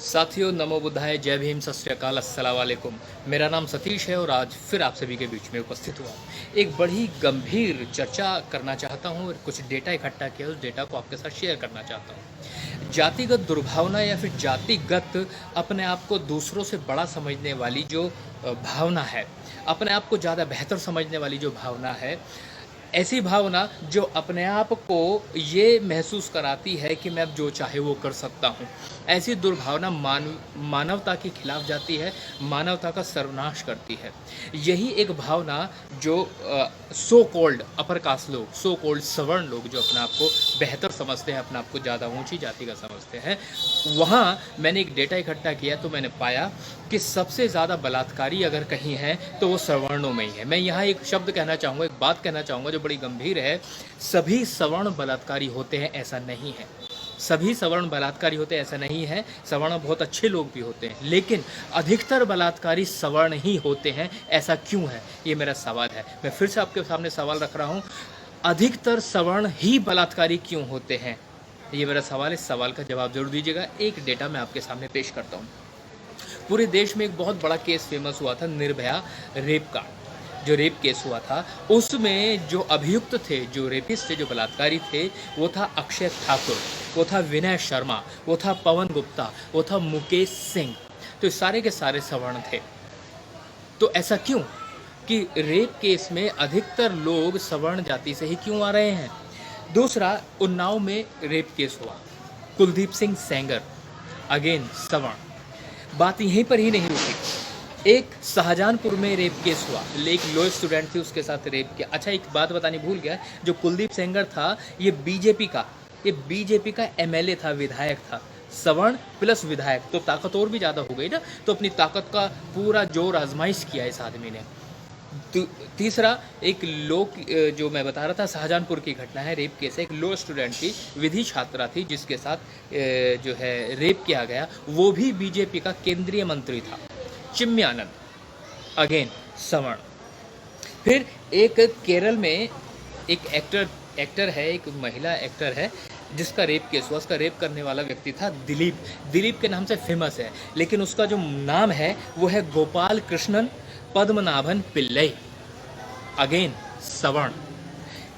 साथियों, नमो बुद्धाय, जय भीम, सत श्री अकाल, अस्सलाम वालेकुम। मेरा नाम सतीश है और आज फिर आप सभी के बीच में उपस्थित हुआ। एक बड़ी गंभीर चर्चा करना चाहता हूँ और कुछ डेटा इकट्ठा किया, उस डेटा को आपके साथ शेयर करना चाहता हूँ। जातिगत दुर्भावना या फिर जातिगत अपने आप को दूसरों से बड़ा समझने वाली जो भावना है, अपने आप को ज़्यादा बेहतर समझने वाली जो भावना है, ऐसी भावना जो अपने आप को ये महसूस कराती है कि मैं अब जो चाहे वो कर सकता हूँ, ऐसी दुर्भावना मानवता के खिलाफ जाती है, मानवता का सर्वनाश करती है। यही एक भावना जो सो कॉल्ड अपर कास्ट लोग, सो कॉल्ड सवर्ण लोग जो अपने आप को बेहतर समझते हैं, अपने आप को ज़्यादा ऊंची जाति का समझते हैं, वहाँ मैंने एक डेटा इकट्ठा किया तो मैंने पाया कि सबसे ज़्यादा बलात्कारी अगर कहीं है तो वो सवर्णों में ही है। मैं यहाँ एक शब्द कहना चाहूँगा, एक बात कहना चाहूँगा जो बड़ी गंभीर है। सभी सवर्ण बलात्कारी होते हैं ऐसा नहीं है, सभी सवर्ण बलात्कारी होते ऐसा नहीं है। सवर्ण बहुत अच्छे लोग भी होते हैं, लेकिन अधिकतर बलात्कारी सवर्ण ही होते हैं, ऐसा क्यों है, ये मेरा सवाल है। मैं फिर से आपके सामने सवाल रख रहा हूँ, अधिकतर सवर्ण ही बलात्कारी क्यों होते हैं, ये मेरा सवाल है। इस सवाल का जवाब जरूर दीजिएगा। एक डेटा मैं आपके सामने पेश करता हूँ। पूरे देश में एक बहुत बड़ा केस फेमस हुआ था, निर्भया रेप का। जो रेप केस हुआ था उसमें जो अभियुक्त थे, जो रेपिस्ट थे, जो बलात्कारी थे, वो था अक्षय ठाकुर, वो था विनय शर्मा, वो था पवन गुप्ता, वो था मुकेश सिंह। तो सारे के सारे सवर्ण थे। तो ऐसा क्यों कि रेप केस में अधिकतर लोग सवर्ण जाति से ही क्यों आ रहे हैं? दूसरा, उन्नाव में रेप केस हुआ, कुलदीप सिंह सेंगर, अगेन सवर्ण। बात यहीं पर ही नहीं रुकी, एक शाहजहांपुर में रेप केस हुआ, एक लॉ स्टूडेंट थी, उसके साथ रेप किया। अच्छा, एक बात बतानी भूल गया, जो कुलदीप सेंगर था ये बीजेपी का एमएलए था, विधायक था। सवर्ण प्लस विधायक तो ताकत और भी ज़्यादा हो गई ना, तो अपनी ताकत का पूरा जोर आजमाइश किया इस आदमी ने। तीसरा, एक लोग जो मैं बता रहा था, शाहजहांपुर की घटना है, रेप केस है। एक लॉ स्टूडेंट थी, विधि छात्रा थी, जिसके साथ जो है रेप किया गया, वो भी बीजेपी का केंद्रीय मंत्री था, चिन्मयानंद, अगेन सवर्ण। फिर एक केरल में एक एक्टर है, एक महिला एक्टर है, जिसका रेप केस हुआ। उसका रेप करने वाला व्यक्ति था दिलीप के नाम से फेमस है, लेकिन उसका जो नाम है वो है गोपाल कृष्णन पद्मनाभन पिल्लई, अगेन सवर्ण।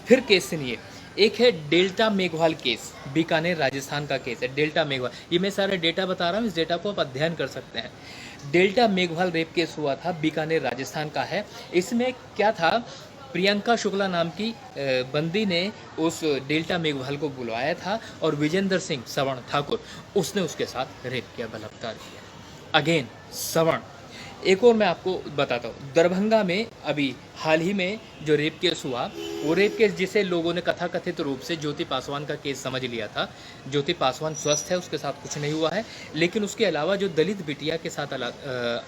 फिर केस सुनिए, एक है डेल्टा मेघवाल केस, बीकानेर राजस्थान का केस है, डेल्टा मेघवाल। ये मैं सारा डेटा बता रहा हूँ, इस डेटा को आप अध्ययन कर सकते हैं। डेल्टा मेघवाल रेप केस हुआ था, बीकानेर राजस्थान का है। इसमें क्या था, प्रियंका शुक्ला नाम की बंदी ने उस डेल्टा मेघवाल को बुलवाया था और विजेंद्र सिंह सवर्ण ठाकुर, उसने उसके साथ रेप किया, बलात्कार किया, अगेन सवर्ण। एक और मैं आपको बताता हूँ, दरभंगा में अभी हाल ही में जो रेप केस हुआ, वो रेप केस जिसे लोगों ने कथाकथित रूप से ज्योति पासवान का केस समझ लिया था। ज्योति पासवान स्वस्थ है, उसके साथ कुछ नहीं हुआ है, लेकिन उसके अलावा जो दलित बिटिया के साथ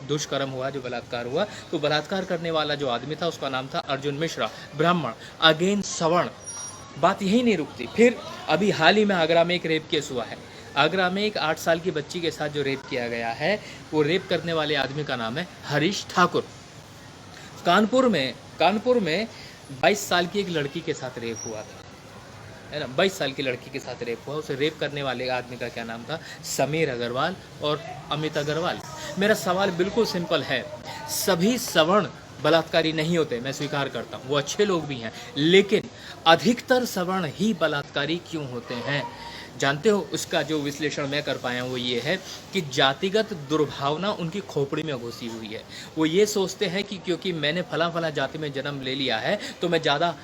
दुष्कर्म हुआ, जो बलात्कार हुआ, तो बलात्कार करने वाला जो आदमी था उसका नाम था अर्जुन मिश्रा, ब्राह्मण, अगेन सवर्ण। बात यही नहीं रुकती। फिर अभी हाल ही में आगरा में एक रेप केस हुआ है। आगरा में एक 8 साल की बच्ची के साथ जो रेप किया गया है, वो रेप करने वाले आदमी का नाम है हरीश ठाकुर। कानपुर में 22 साल की एक लड़की के साथ रेप हुआ था, है ना, 22 साल की लड़की के साथ रेप हुआ। उसे रेप करने वाले आदमी का क्या नाम था, समीर अग्रवाल और अमित अग्रवाल। मेरा सवाल बिल्कुल सिंपल है, सभी सवर्ण बलात्कारी नहीं होते, मैं स्वीकार करता हूँ, वो अच्छे लोग भी हैं, लेकिन अधिकतर सवर्ण ही बलात्कारी क्यों होते हैं? जानते हो, उसका जो विश्लेषण मैं कर पाया हूँ वो ये है कि जातिगत दुर्भावना उनकी खोपड़ी में घुसी हुई है। वो ये सोचते हैं कि क्योंकि मैंने फला जाति में जन्म ले लिया है तो मैं ज़्यादा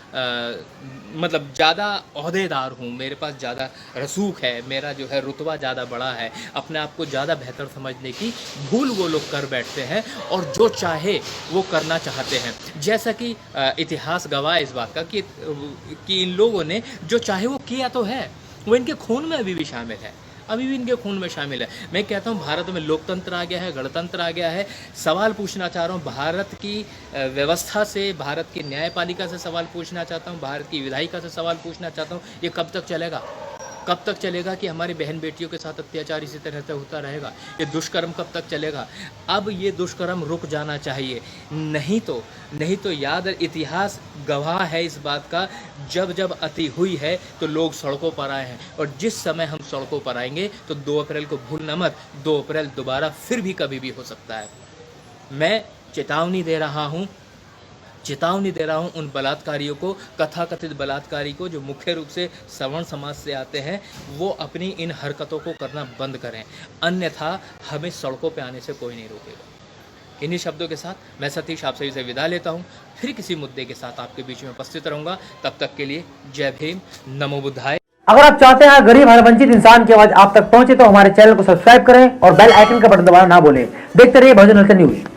ज़्यादा ओहदेदार हूँ, मेरे पास ज़्यादा रसूख है, मेरा जो है रुतबा ज़्यादा बड़ा है। अपने आप को ज़्यादा बेहतर समझने की भूल वो लोग कर बैठते हैं और जो चाहे वो करना चाहते हैं। जैसा कि इतिहास गवाह है इस बात का कि इन लोगों ने जो चाहे वो किया तो है, वो इनके खून में अभी भी शामिल है, अभी भी इनके खून में शामिल है। मैं कहता हूँ भारत में लोकतंत्र आ गया है, गणतंत्र आ गया है। सवाल पूछना चाह रहा हूँ भारत की व्यवस्था से, भारत की न्यायपालिका से सवाल पूछना चाहता हूँ, भारत की विधायिका से सवाल पूछना चाहता हूँ, ये कब तक चलेगा? कब तक चलेगा कि हमारी बहन बेटियों के साथ अत्याचार इसी तरह से होता रहेगा? ये दुष्कर्म कब तक चलेगा? अब ये दुष्कर्म रुक जाना चाहिए, नहीं तो याद इतिहास गवाह है इस बात का, जब जब अति हुई है तो लोग सड़कों पर आए हैं, और जिस समय हम सड़कों पर आएंगे तो 2 अप्रैल को भूलना मत, 2 अप्रैल दोबारा फिर भी कभी भी हो सकता है। मैं चेतावनी दे रहा हूँ उन बलात्कारियों को, कथाकथित बलात्कारी को, जो मुख्य रूप से सवर्ण समाज से आते हैं, वो अपनी इन हरकतों को करना बंद करें, अन्यथा हमें सड़कों पे आने से कोई नहीं रोकेगा। इन्हीं शब्दों के साथ मैं सतीश आप सभी से विदा लेता हूँ। फिर किसी मुद्दे के साथ आपके बीच में उपस्थित रहूँगा। तब तक के लिए जय भीम, नमो बुद्धाय। अगर आप चाहते हैं गरीब हर वंचित इंसान की आवाज आप तक पहुंचे तो हमारे चैनल को सब्सक्राइब करें और बेल आइकन का बटन दबाना ना भूलें। देखते रहिए बहुजन न्यूज।